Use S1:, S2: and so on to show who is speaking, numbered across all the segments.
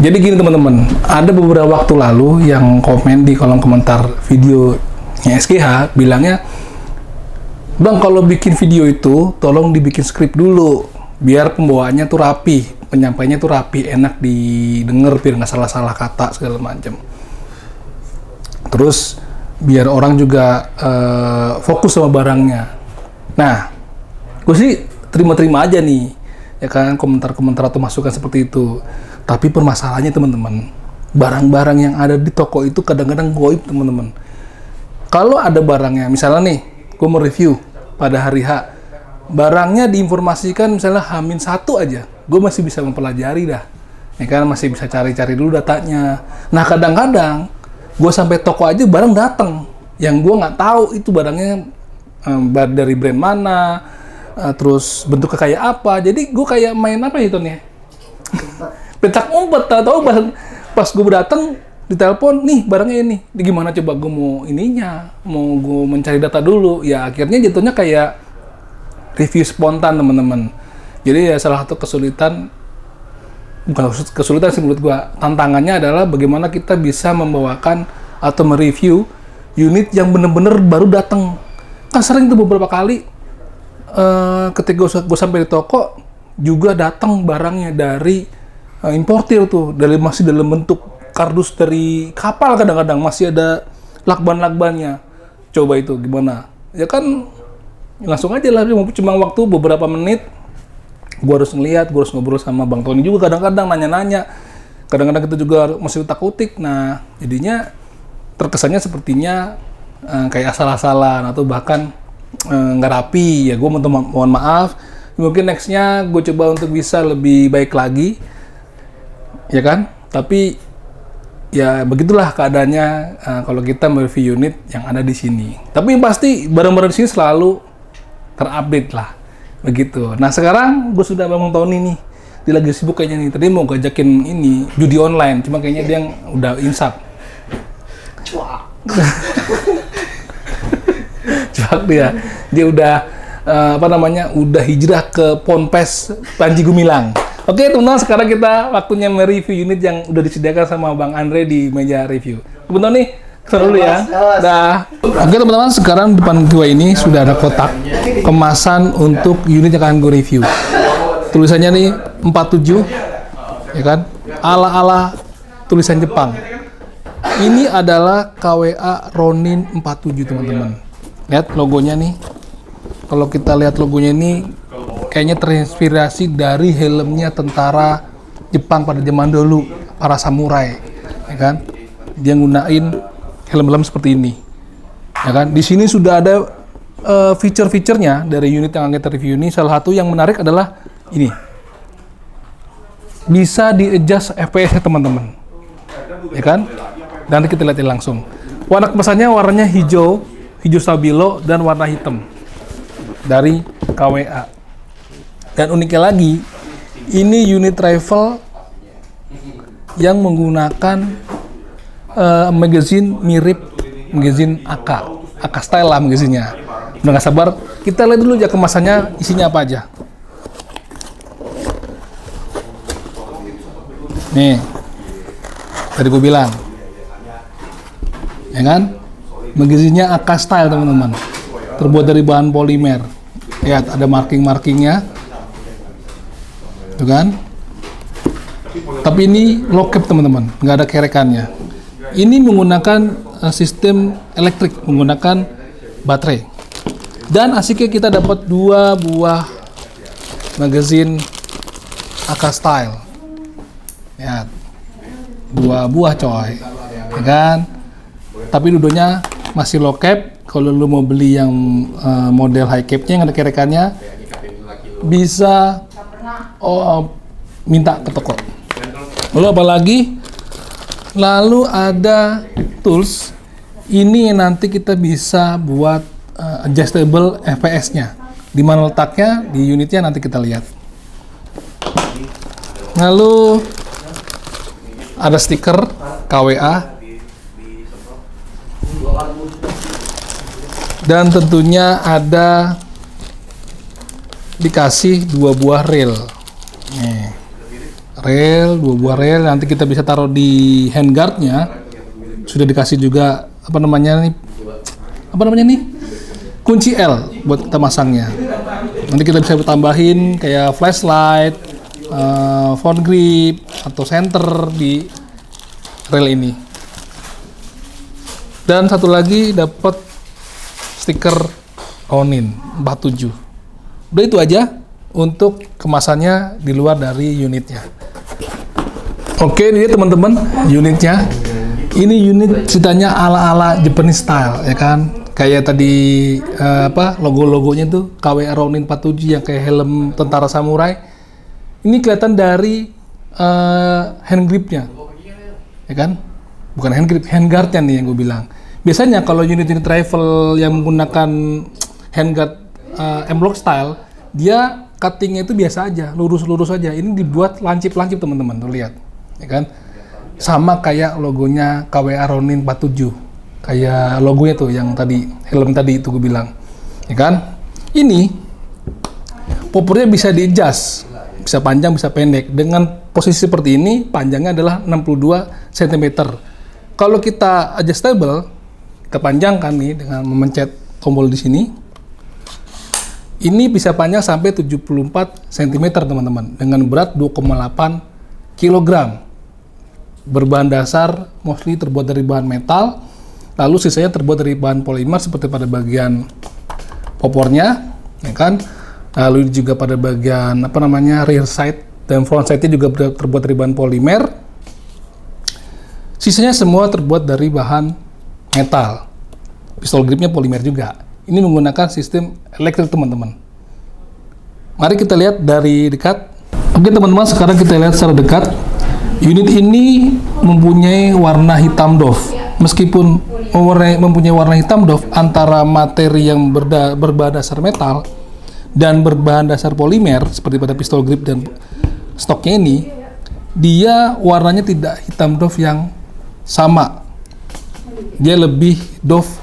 S1: Jadi gini teman-teman, ada beberapa waktu lalu yang komen di kolom komentar videonya SGH bilangnya, Bang, kalau bikin video itu tolong dibikin skrip dulu biar pembawaannya tuh rapi, penyampaiannya tuh rapi, enak didengar biar nggak salah-salah kata segala macam. Terus biar orang juga fokus sama barangnya. Nah, gue sih terima-terima aja nih, ya kan, komentar-komentar atau masukan seperti itu. Tapi permasalahannya teman-teman, barang-barang yang ada di toko itu kadang-kadang goib teman-teman. Kalau ada barangnya, misalnya nih, gue mau review pada hari H, barangnya diinformasikan misalnya H-1 aja, gue masih bisa mempelajari dah, ya kan, masih bisa cari-cari dulu datanya. Nah kadang-kadang gue sampai toko aja barang datang, yang gue nggak tahu itu barangnya dari brand mana, terus bentuknya kayak apa. Jadi gue kayak main apa itu nih? Pencak umpet, tahu pas gue datang ditelepon, nih barangnya ini, gimana coba gue mau ininya, mau gue mencari data dulu, ya akhirnya jatuhnya kayak review spontan teman-teman. Jadi ya salah satu kesulitan, bukan kesulitan sih menurut gue, tantangannya adalah bagaimana kita bisa membawakan atau mereview unit yang bener-bener baru datang. Kan sering tuh beberapa kali ketika gue sampai di toko juga datang barangnya dari importir tuh, masih dalam bentuk kardus dari kapal, kadang-kadang masih ada lakban-lakbannya. Coba itu gimana? Ya kan langsung aja lah, cuma waktu beberapa menit gue harus ngeliat, gue harus ngobrol sama Bang Tony juga, kadang-kadang nanya-nanya, kadang-kadang kita juga masih utak-utik. Nah jadinya terkesannya sepertinya kayak asal-asalan atau bahkan nggak rapi. Ya gue mohon maaf, mungkin nextnya gue coba untuk bisa lebih baik lagi, ya kan. Tapi ya begitulah keadaannya kalau kita mereview unit yang ada di sini. Tapi yang pasti barang-barang di sini selalu terupdate lah, begitu. Nah sekarang gue sudah Bang Tony nih, dia lagi sibuk kayaknya nih. Tadi mau ngajakin ini judi online, cuma kayaknya dia udah insap. Cuak dia udah udah hijrah ke Ponpes Panji Gumilang. Oke teman-teman, sekarang kita waktunya mereview unit yang udah disediakan sama Bang Andre di meja review. Teman-teman nih, kesana dulu ya. Dah. Oke teman-teman, sekarang depan gue ini sudah ada kotak kemasan untuk unit yang akan gue review. Tulisannya nih 47, ya kan? Ala-ala tulisan Jepang. Ini adalah KWA Ronin 47 teman-teman. Lihat logonya nih. Kalau kita lihat logonya ini, kayaknya terinspirasi dari helmnya tentara Jepang pada zaman dulu, para samurai, ya kan? Dia gunain helm-helm seperti ini, ya kan? Di sini sudah ada feature-featurenya dari unit yang akan kita review ini. Salah satu yang menarik adalah ini, bisa di-adjust FPS-nya teman-teman, ya kan? Dan kita lihat langsung. Warna kemasannya warnanya hijau stabilo dan warna hitam dari KWA. Dan uniknya lagi, ini unit travel yang menggunakan magazine mirip magazine AK style lah magazinnya. Udah gak sabar, kita lihat dulu aja kemasannya isinya apa aja. Nih, tadi gue bilang, ya kan? Magazinnya AK style teman-teman, terbuat dari bahan polimer. Lihat, ada marking-markingnya. Tuh kan? Tapi ini low cap teman-teman, nggak ada kerekannya. Ini menggunakan sistem elektrik, menggunakan baterai. Dan asiknya kita dapat 2 buah magazine AK style. Ya, 2 buah coy, ya kan? Tapi duduknya masih low cap. Kalau lu mau beli yang model high capnya yang ada kerekannya, bisa minta ke toko. Lalu apalagi? Lalu ada tools. Ini nanti kita bisa buat adjustable FPS-nya. Di mana letaknya di unitnya nanti kita lihat. Lalu ada stiker KWA. Dan tentunya ada dikasih 2 buah reel. Nih, rel, 2 buah rel. Nanti kita bisa taruh di handguardnya. Sudah dikasih juga apa namanya nih? Kunci L buat kita masangnya. Nanti kita bisa tambahin kayak flashlight, phone grip atau center di rel ini. Dan satu lagi dapat stiker Ronin 47. Udah itu aja untuk kemasannya di luar dari unitnya. Oke, ini teman-teman unitnya. Ini unit ceritanya ala-ala Japanese style, ya kan? Kayak tadi logo-logonya tuh KWA Ronin 47 yang kayak helm tentara samurai. Ini kelihatan dari hand gripnya, ya kan? Bukan hand grip, handguardnya nih yang gue bilang. Biasanya kalau unit-unit travel yang menggunakan handguard M-Block style, dia cuttingnya itu biasa aja, lurus-lurus aja. Ini dibuat lancip-lancip teman-teman, tuh lihat, ya kan? Sama kayak logonya KWA Ronin 47, kayak logonya tuh yang tadi, helm tadi itu gue bilang, ya kan? Ini popornya bisa di-adjust, bisa panjang, bisa pendek. Dengan posisi seperti ini, panjangnya adalah 62 cm. Kalau kita adjustable, kita panjangkan nih dengan memencet tombol di sini. Ini bisa panjang sampai 74 cm teman-teman, dengan berat 2,8 kg. Berbahan dasar mostly terbuat dari bahan metal, lalu sisanya terbuat dari bahan polimer seperti pada bagian popornya, ya kan? Lalu juga pada bagian rear side dan front side-nya juga terbuat dari bahan polimer. Sisanya semua terbuat dari bahan metal. Pistol gripnya polimer juga. Ini menggunakan sistem elektrik teman-teman. Mari kita lihat dari dekat. Oke teman-teman, sekarang kita lihat secara dekat. Unit ini mempunyai warna hitam doff. Meskipun mempunyai warna hitam doff, antara materi yang berbahan dasar metal dan berbahan dasar polimer seperti pada pistol grip dan stoknya ini, dia warnanya tidak hitam doff yang sama. Dia lebih doff,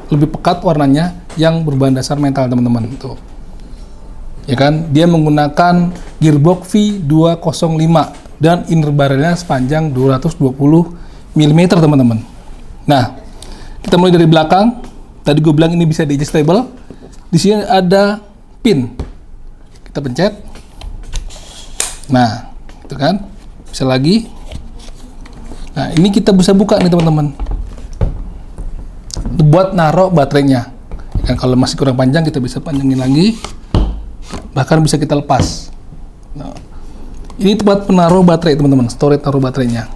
S1: lebih pekat warnanya yang berbahan dasar metal teman-teman. Tuh, ya kan? Dia menggunakan gearbox V205 dan inner barrelnya sepanjang 220 mm teman-teman. Nah, kita mulai dari belakang. Tadi gue bilang ini bisa di-adjustable. Di sini ada pin. Kita pencet. Nah, itu kan? Bisa lagi. Nah, ini kita bisa buka nih teman-teman. Buat naruh baterainya. Dan kalau masih kurang panjang, kita bisa panjangin lagi. Bahkan bisa kita lepas. Nah, ini tempat penaruh baterai teman-teman, storage taruh baterainya.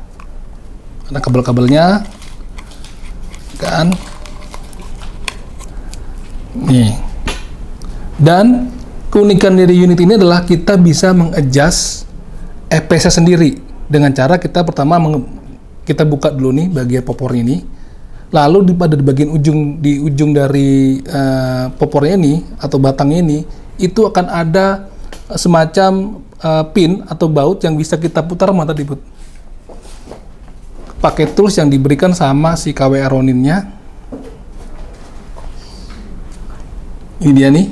S1: Ada kabel-kabelnya, kan? Nih. Dan keunikan dari unit ini adalah kita bisa mengadjust FPS-nya sendiri dengan cara kita pertama kita buka dulu nih bagian popornya ini, lalu di bagian ujung dari popornya ini atau batangnya ini itu akan ada semacam pin atau baut yang bisa kita putar tadi pakai tools yang diberikan sama si KWA Ronin-nya. Ini dia nih.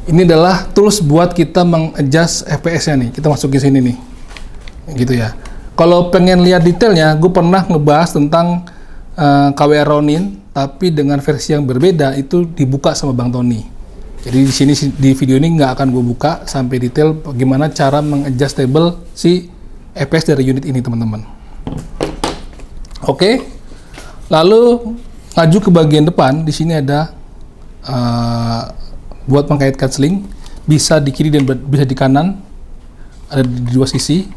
S1: Ini adalah tools buat kita mengadjust FPS-nya nih. Kita masukin sini nih. Gitu ya. Kalau pengen lihat detailnya, gue pernah ngebahas tentang KWA Ronin, tapi dengan versi yang berbeda, itu dibuka sama Bang Tony. Jadi di sini di video ini nggak akan gue buka sampai detail bagaimana cara mengadjustable si FPS dari unit ini teman-teman. Oke, lalu maju ke bagian depan. Di sini ada buat mengkaitkan sling, bisa di kiri dan bisa di kanan, ada di dua sisi,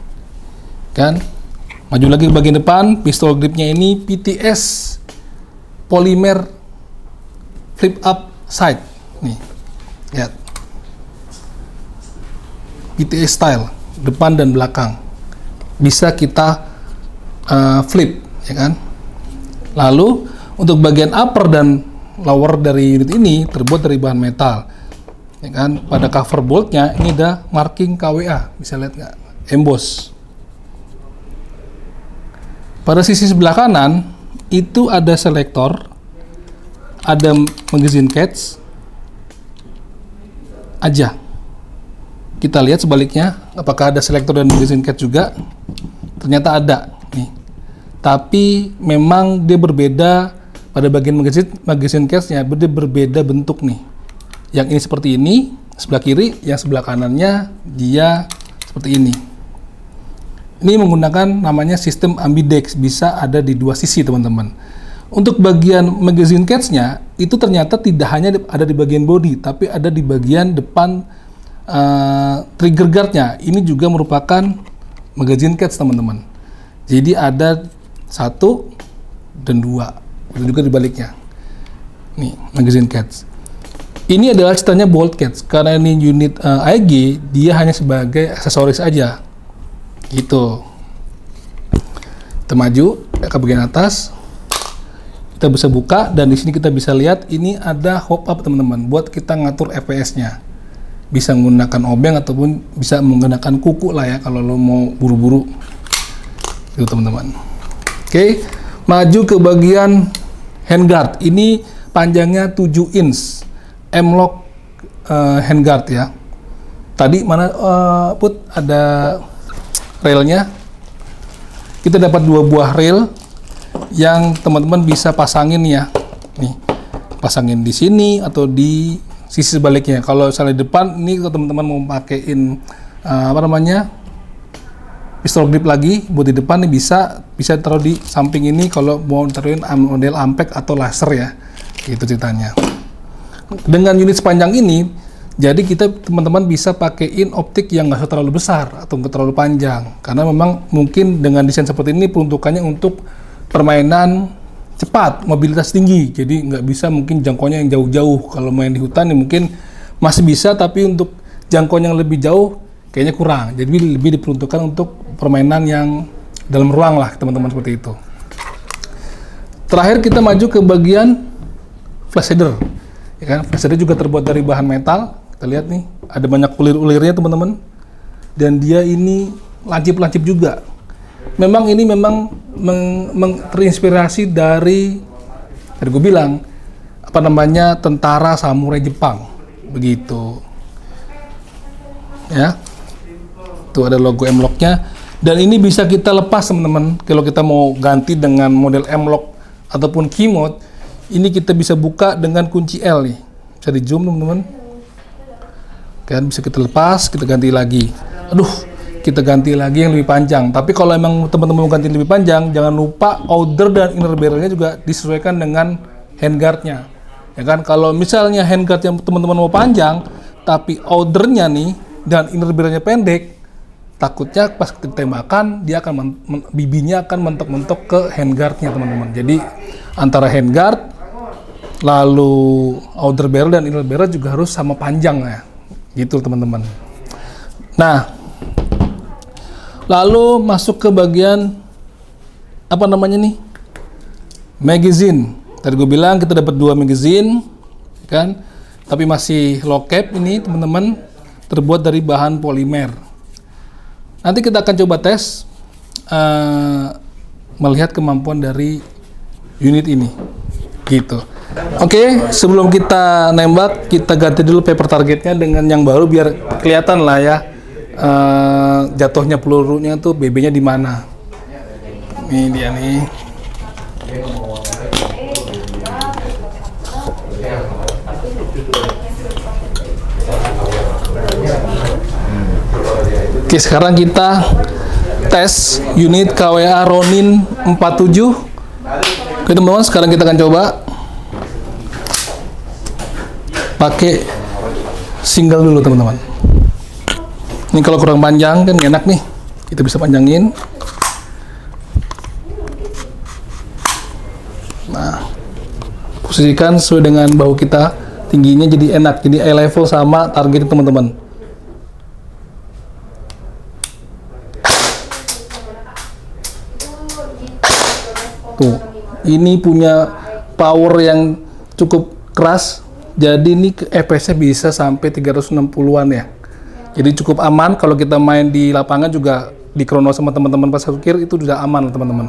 S1: kan? Maju lagi ke bagian depan, pistol gripnya ini PTS polymer flip up side, nih, lihat, PTS style, depan dan belakang, bisa kita flip, ya kan? Lalu untuk bagian upper dan lower dari unit ini terbuat dari bahan metal, ya kan? Pada cover boltnya ini ada marking KWA, bisa lihat nggak? Emboss. Pada sisi sebelah kanan itu ada selektor, ada magazine catch aja, Kita lihat sebaliknya, apakah ada selektor dan magazine catch juga? Ternyata ada nih. Tapi memang dia berbeda pada bagian magazine catch-nya, dia berbeda bentuk nih. Yang ini seperti ini, sebelah kiri, yang sebelah kanannya dia seperti ini. Ini menggunakan namanya sistem ambidex, bisa ada di dua sisi teman-teman. Untuk bagian magazine catch-nya itu ternyata tidak hanya ada di bagian body, tapi ada di bagian depan trigger guard-nya. Ini juga merupakan magazine catch teman-teman. Jadi ada 1 dan 2, itu juga dibaliknya. Nih magazine catch. Ini adalah ceritanya bolt catch, karena ini unit AEG, dia hanya sebagai aksesoris aja. Gitu. Kita maju ke bagian atas, kita bisa buka, dan di sini kita bisa lihat ini ada hop up teman-teman, buat kita ngatur FPS-nya. Bisa menggunakan obeng ataupun bisa menggunakan kuku lah ya kalau lo mau buru-buru. Itu teman-teman. Oke, maju ke bagian handguard. Ini panjangnya 7 inch, M-lock handguard ya. Tadi mana Put ada railnya. Kita dapat 2 buah rail yang teman-teman bisa pasangin ya. Nih, pasangin di sini atau di sisi sebaliknya. Kalau misalnya di depan, ini kalau teman-teman mau pakein pistol grip lagi buat di depan nih, bisa taruh di samping ini kalau mau taruhin model ampek atau laser ya. Gitu ceritanya. Dengan unit sepanjang ini, jadi kita teman-teman bisa pakein optik yang nggak terlalu besar atau nggak terlalu panjang, karena memang mungkin dengan desain seperti ini peruntukannya untuk permainan cepat, mobilitas tinggi, jadi nggak bisa mungkin jangkauannya yang jauh-jauh. Kalau main di hutan ya mungkin masih bisa, tapi untuk jangkauan yang lebih jauh kayaknya kurang, jadi lebih diperuntukkan untuk permainan yang dalam ruang lah teman-teman, seperti itu. Terakhir kita maju ke bagian flash shader. Ya kan, flash shader juga terbuat dari bahan metal. Kita lihat nih, ada banyak ulir-ulirnya teman-teman. Dan dia ini lancip-lancip juga. Memang ini terinspirasi dari gue bilang, tentara samurai Jepang. Begitu. Ya. Tuh ada logo M-lock-nya. Dan ini bisa kita lepas teman-teman. Kalau kita mau ganti dengan model M-lock ataupun key mode, ini kita bisa buka dengan kunci L nih. Bisa di zoom teman-teman. Kan bisa kita lepas, kita ganti lagi. Kita ganti lagi yang lebih panjang. Tapi kalau emang teman-teman mau ganti lebih panjang, jangan lupa outer dan inner barrel-nya juga disesuaikan dengan handguard-nya. Ya kan, kalau misalnya handguard yang teman-teman mau panjang, tapi outer-nya nih dan inner barrel-nya pendek, takutnya pas ditembakkan dia akan bibinya akan mentok-mentok ke handguard-nya teman-teman. Jadi antara handguard lalu outer barrel dan inner barrel juga harus sama panjang ya. Gitu teman-teman. Nah, lalu masuk ke bagian magazine. Tadi gue bilang kita dapat 2 magazine kan, tapi masih low cap ini teman-teman, terbuat dari bahan polimer. Nanti kita akan coba tes melihat kemampuan dari unit ini gitu. Oke, sebelum kita nembak, kita ganti dulu paper targetnya dengan yang baru biar kelihatan lah ya jatuhnya pelurunya tuh BB-nya di mana. Ini dia nih. Oke, sekarang kita tes unit KWA Ronin 47. Oke teman-teman, sekarang kita akan coba pakai single dulu teman-teman. Ini kalau kurang panjang kan enak nih, kita bisa panjangin. Nah, posisikan sesuai dengan bahu kita, tingginya jadi enak, jadi eye level sama target teman-teman. Tuh, ini punya power yang cukup keras. Jadi ini FPS-nya bisa sampai 360-an ya. Jadi cukup aman kalau kita main di lapangan juga, di krono sama teman-teman pas parkir itu sudah aman teman-teman.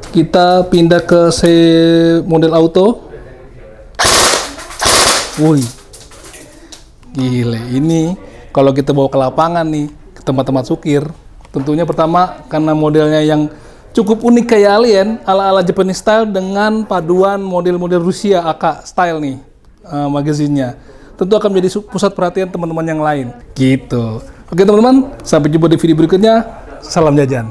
S1: Kita pindah ke model auto. Woi. Gile, ini kalau kita bawa ke lapangan nih, ke tempat-tempat sukir, tentunya pertama karena modelnya yang cukup unik kayak alien, ala-ala Japanese style dengan paduan model-model Rusia AK style nih, magazinnya. Tentu akan menjadi pusat perhatian teman-teman yang lain. Gitu. Oke teman-teman, sampai jumpa di video berikutnya. Salam jajan.